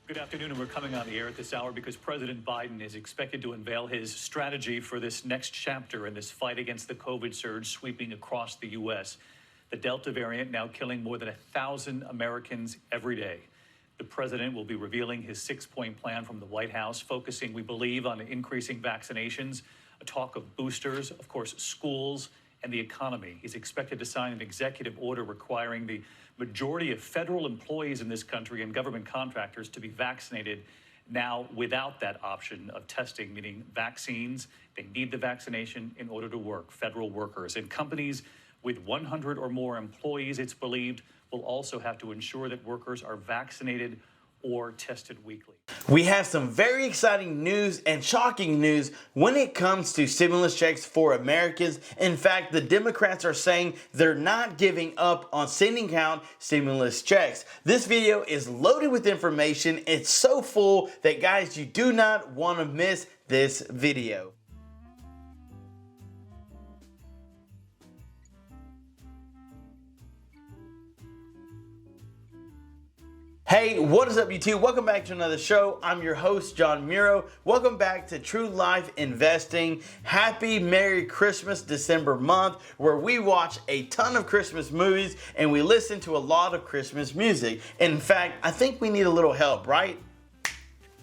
Good afternoon, and we're coming on the air at this hour because President Biden is expected to unveil his strategy for this next chapter in this fight against the COVID surge sweeping across the U.S. The Delta variant now killing more than 1,000 Americans every day. The president will be revealing his six-point plan from the White House, focusing, we believe, on increasing vaccinations, a talk of boosters, of course, schools, and the economy. He's expected to sign an executive order requiring the majority of federal employees in this country and government contractors to be vaccinated now without that option of testing, meaning vaccines. They need the vaccination in order to work, federal workers. And companies with 100 or more employees, it's believed, will also have to ensure that workers are vaccinated or tested weekly. We have some very exciting news and shocking news when it comes to stimulus checks for Americans. In fact, the Democrats are saying they're not giving up on sending out stimulus checks. This video is loaded with information. It's so full that, guys, you do not want to miss this video. Hey, what is up, YouTube? Welcome back to another show. I'm your host, John Muro. Welcome back to True Life Investing. Happy Merry Christmas December month, where we watch a ton of Christmas movies and we listen to a lot of Christmas music. In fact, I think we need a little help, right?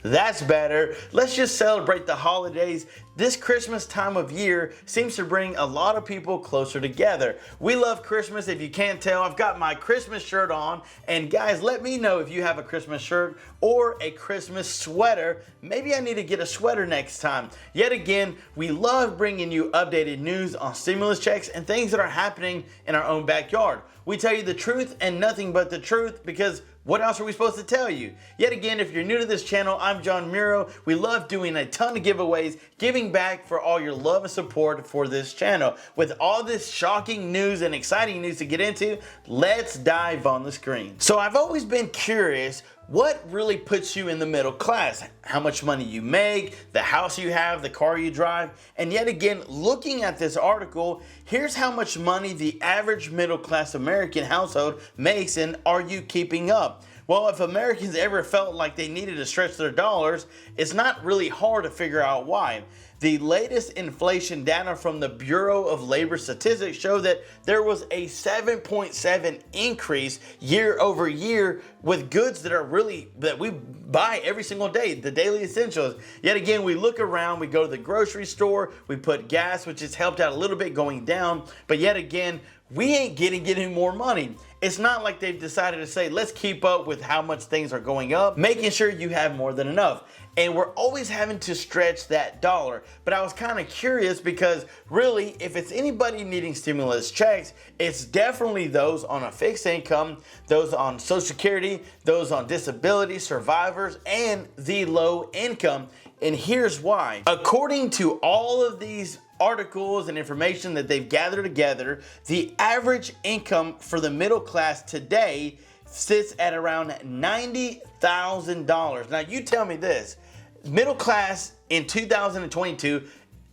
That's better. Let's just celebrate the holidays. This Christmas time of year seems to bring a lot of people closer together. We love Christmas. If you can't tell, I've got my Christmas shirt on. And guys, let me know if you have a Christmas shirt or a Christmas sweater. Maybe I need to get a sweater next time. Yet again, we love bringing you updated news on stimulus checks and things that are happening in our own backyard. We tell you the truth and nothing but the truth, because what else are we supposed to tell you? Yet again, if you're new to this channel, I'm John Muro. We love doing a ton of giveaways, giving back for all your love and support for this channel. With all this shocking news and exciting news to get into, let's dive on the screen. So I've always been curious, what really puts you in the middle class? How much money you make, the house you have, the car you drive. And yet again, looking at this article, here's how much money the average middle class American household makes, and are you keeping up? Well, if Americans ever felt like they needed to stretch their dollars, it's not really hard to figure out why. The latest inflation data from the Bureau of Labor Statistics show that there was a 7.7 increase year over year with goods that we buy every single day, the daily essentials. Yet again, we look around, we go to the grocery store, we put gas, which has helped out a little bit going down, but yet again, we ain't getting any more money. It's not like they've decided to say, let's keep up with how much things are going up, making sure you have more than enough. And we're always having to stretch that dollar. But I was kind of curious because really, if it's anybody needing stimulus checks, it's definitely those on a fixed income, those on Social Security, those on disability, survivors, and the low income. And here's why. According to all of these articles and information that they've gathered together, the average income for the middle class today sits at around $90,000. Now you tell me this, middle class in 2022,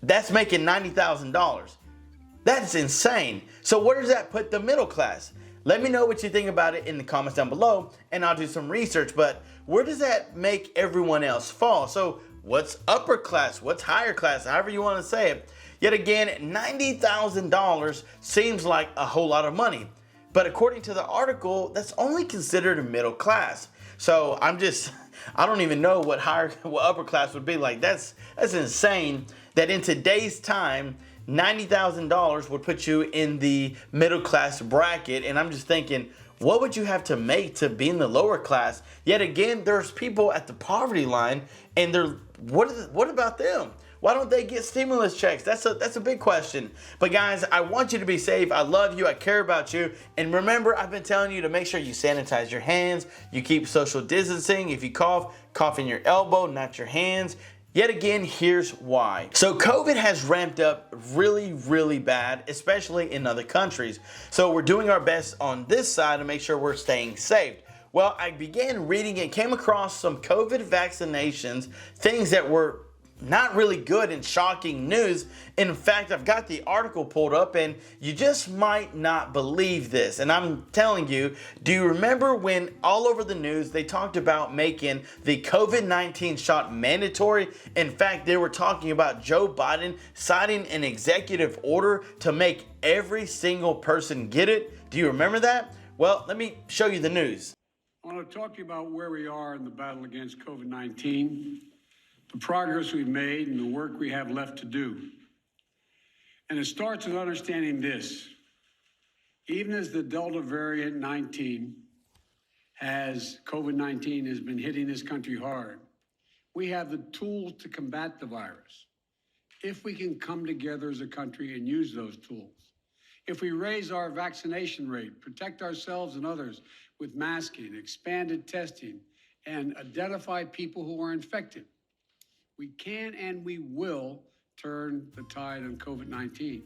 that's making $90,000. That's insane. So where does that put the middle class? Let me know what you think about it in the comments down below, and I'll do some research. But where does that make everyone else fall? So what's upper class? What's higher class? However you want to say it. Yet again, $90,000 seems like a whole lot of money. But according to the article, that's only considered a middle class. So I don't even know what upper class would be like. That's insane that in today's time, $90,000 would put you in the middle class bracket. And I'm just thinking, what would you have to make to be in the lower class? Yet again, there's people at the poverty line, and what about them? Why don't they get stimulus checks? That's a big question. But guys, I want you to be safe. I love you. I care about you. And remember, I've been telling you to make sure you sanitize your hands. You keep social distancing. If you cough, cough in your elbow, not your hands. Yet again, here's why. So COVID has ramped up really, really bad, especially in other countries. So we're doing our best on this side to make sure we're staying safe. Well, I began reading and came across some COVID vaccinations, things that were not really good and shocking news. In fact, I've got the article pulled up and you just might not believe this. And I'm telling you, do you remember when all over the news they talked about making the COVID-19 shot mandatory? In fact, they were talking about Joe Biden signing an executive order to make every single person get it. Do you remember that? Well, let me show you the news. I want to talk to you about where we are in the battle against COVID-19, the progress we've made, and the work we have left to do. And it starts with understanding this. Even as the Delta variant COVID-19 has been hitting this country hard, we have the tools to combat the virus. If we can come together as a country and use those tools. If we raise our vaccination rate, protect ourselves and others with masking, expanded testing, and identify people who are infected, we can and we will turn the tide on COVID-19.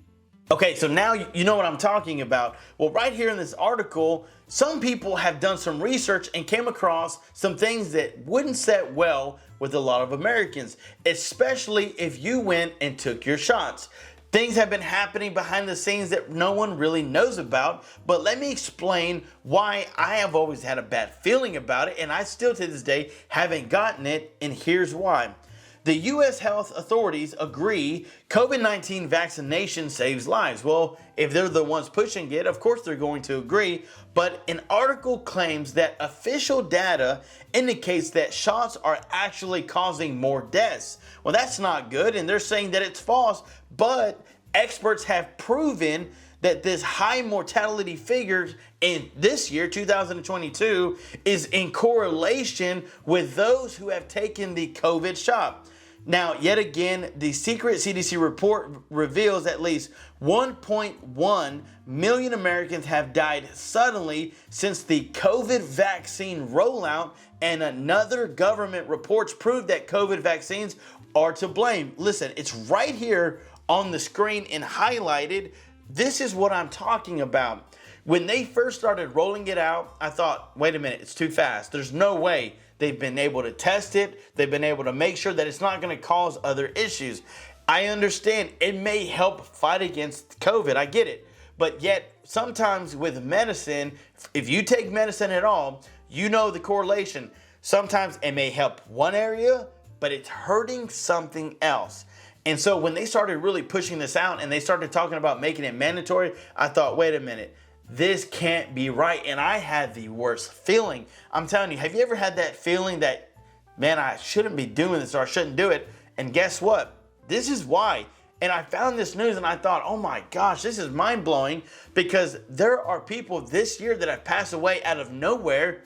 Okay, so now you know what I'm talking about. Well, right here in this article, some people have done some research and came across some things that wouldn't set well with a lot of Americans, especially if you went and took your shots. Things have been happening behind the scenes that no one really knows about, but let me explain why I have always had a bad feeling about it, and I still to this day haven't gotten it, and here's why. The U.S. health authorities agree COVID-19 vaccination saves lives. Well, if they're the ones pushing it, of course they're going to agree, but an article claims that official data indicates that shots are actually causing more deaths. Well, that's not good, and they're saying that it's false, but experts have proven that this high mortality figure in this year, 2022, is in correlation with those who have taken the COVID shot. Now, yet again, the secret CDC report reveals at least 1.1 million Americans have died suddenly since the COVID vaccine rollout, and another government reports prove that COVID vaccines are to blame. Listen, it's right here on the screen and highlighted. This is what I'm talking about. When they first started rolling it out, I thought, wait a minute, it's too fast. There's no way they've been able to test it. They've been able to make sure that it's not going to cause other issues. I understand it may help fight against COVID. I get it. But yet, sometimes with medicine, if you take medicine at all, you know the correlation. Sometimes it may help one area, but it's hurting something else. And so when they started really pushing this out and they started talking about making it mandatory, I thought, wait a minute, this can't be right. And I had the worst feeling. I'm telling you, have you ever had that feeling that, man, I shouldn't be doing this or I shouldn't do it? And guess what? This is why. And I found this news and I thought, oh my gosh, this is mind blowing, because there are people this year that have passed away out of nowhere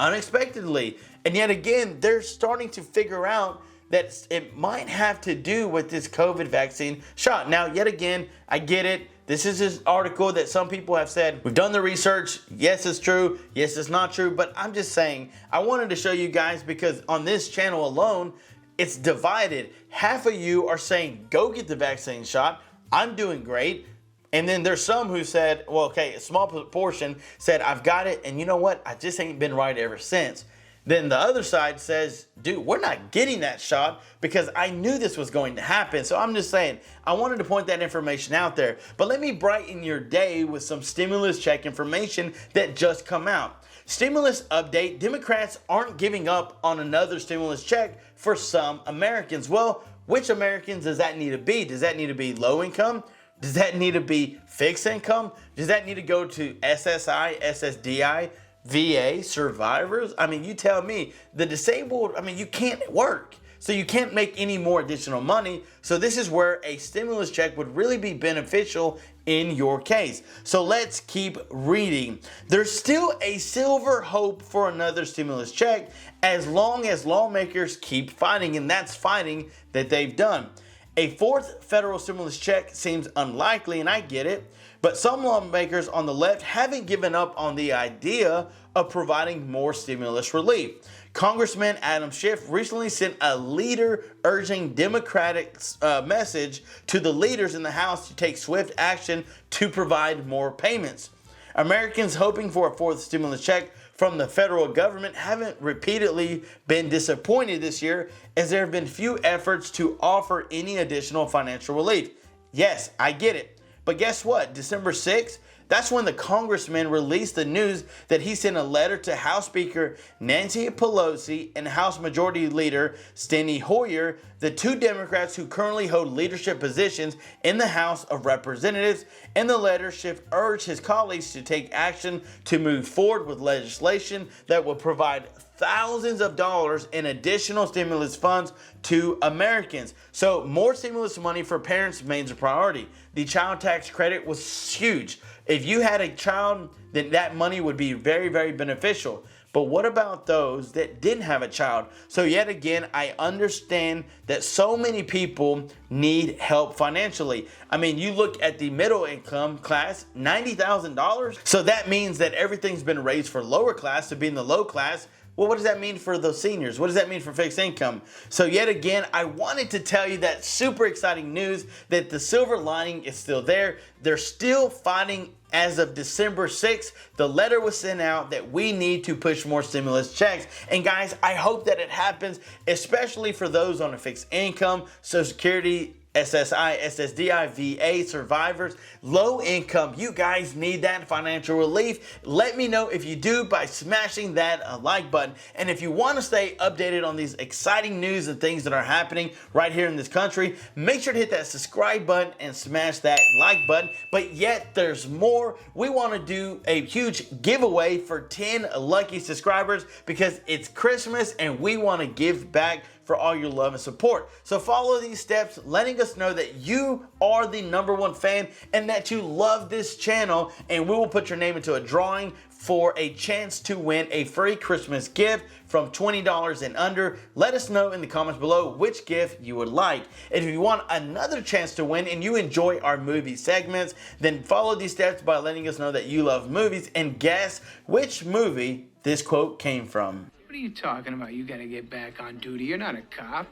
unexpectedly. And yet again, they're starting to figure out that it might have to do with this COVID vaccine shot. Now, yet again, I get it. This is this article that some people have said, we've done the research. Yes, it's true. Yes, it's not true. But I'm just saying, I wanted to show you guys because on this channel alone, it's divided. Half of you are saying, go get the vaccine shot. I'm doing great. And then there's some who said, well, okay, a small portion said, I've got it. And you know what? I just ain't been right ever since. Then the other side says, dude, we're not getting that shot because I knew this was going to happen. So I'm just saying, I wanted to point that information out there. But let me brighten your day with some stimulus check information that just come out. Stimulus update, Democrats aren't giving up on another stimulus check for some Americans. Well, which Americans does that need to be? Does that need to be low income? Does that need to be fixed income? Does that need to go to SSI, SSDI, VA, survivors? I mean, you tell me. The disabled, I mean, you can't work. So you can't make any more additional money. So this is where a stimulus check would really be beneficial in your case. So let's keep reading. There's still a silver hope for another stimulus check as long as lawmakers keep fighting, and that's fighting that they've done. A fourth federal stimulus check seems unlikely, and I get it, but some lawmakers on the left haven't given up on the idea of providing more stimulus relief. Congressman Adam Schiff recently sent a letter urging Democratic message to the leaders in the House to take swift action to provide more payments. Americans hoping for a fourth stimulus check from the federal government haven't repeatedly been disappointed this year, as there have been few efforts to offer any additional financial relief. Yes, I get it. But guess what? December 6th, that's when the congressman released the news that he sent a letter to House Speaker Nancy Pelosi and House Majority Leader Steny Hoyer, the two Democrats who currently hold leadership positions in the House of Representatives. In the letter, Schiff urged his colleagues to take action to move forward with legislation that will provide thousands of dollars in additional stimulus funds to Americans. So more stimulus money for parents remains a priority. The child tax credit was huge. If you had a child, then that money would be very, very beneficial. But what about those that didn't have a child? So yet again, I understand that so many people need help financially. I mean, you look at the middle income class, $90,000. So that means that everything's been raised for lower class to be in the low class. Well, what does that mean for those seniors? What does that mean for fixed income? So yet again, I wanted to tell you that super exciting news that the silver lining is still there. They're still fighting as of December 6th. The letter was sent out that we need to push more stimulus checks. And guys, I hope that it happens, especially for those on a fixed income, Social Security, SSI, SSDI, VA, survivors, low income. You guys need that financial relief. Let me know if you do by smashing that like button. And if you want to stay updated on these exciting news and things that are happening right here in this country, make sure to hit that subscribe button and smash that like button. But yet there's more. We want to do a huge giveaway for 10 lucky subscribers because it's Christmas and we want to give back for all your love and support. So follow these steps, letting us know that you are the #1 fan and that you love this channel, and we will put your name into a drawing for a chance to win a free Christmas gift from $20 and under. Let us know in the comments below which gift you would like. And if you want another chance to win and you enjoy our movie segments, then follow these steps by letting us know that you love movies and guess which movie this quote came from. What are you talking about? You gotta get back on duty. You're not a cop.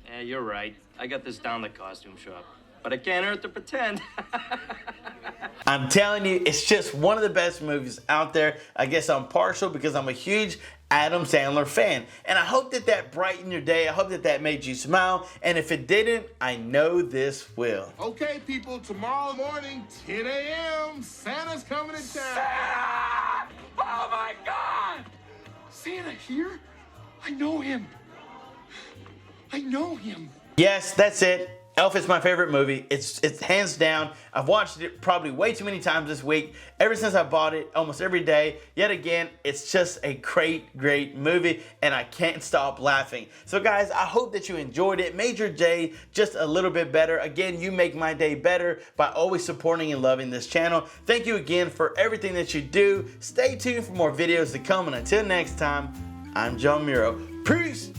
Yeah, you're right. I got this down the costume shop. But it can't hurt to pretend. I'm telling you, it's just one of the best movies out there. I guess I'm partial because I'm a huge Adam Sandler fan. And I hope that that brightened your day. I hope that that made you smile. And if it didn't, I know this will. Okay, people, tomorrow morning, 10 a.m., Santa's coming to town. Santa! Oh my God! Santa here? I know him. I know him. Yes, that's it. Elf is my favorite movie. It's hands down. I've watched it probably way too many times this week. Ever since I bought it, almost every day. Yet again, it's just a great, great movie, and I can't stop laughing. So guys, I hope that you enjoyed it, made your day just a little bit better. Again, you make my day better by always supporting and loving this channel. Thank you again for everything that you do. Stay tuned for more videos to come, and until next time, I'm John Miro. Peace!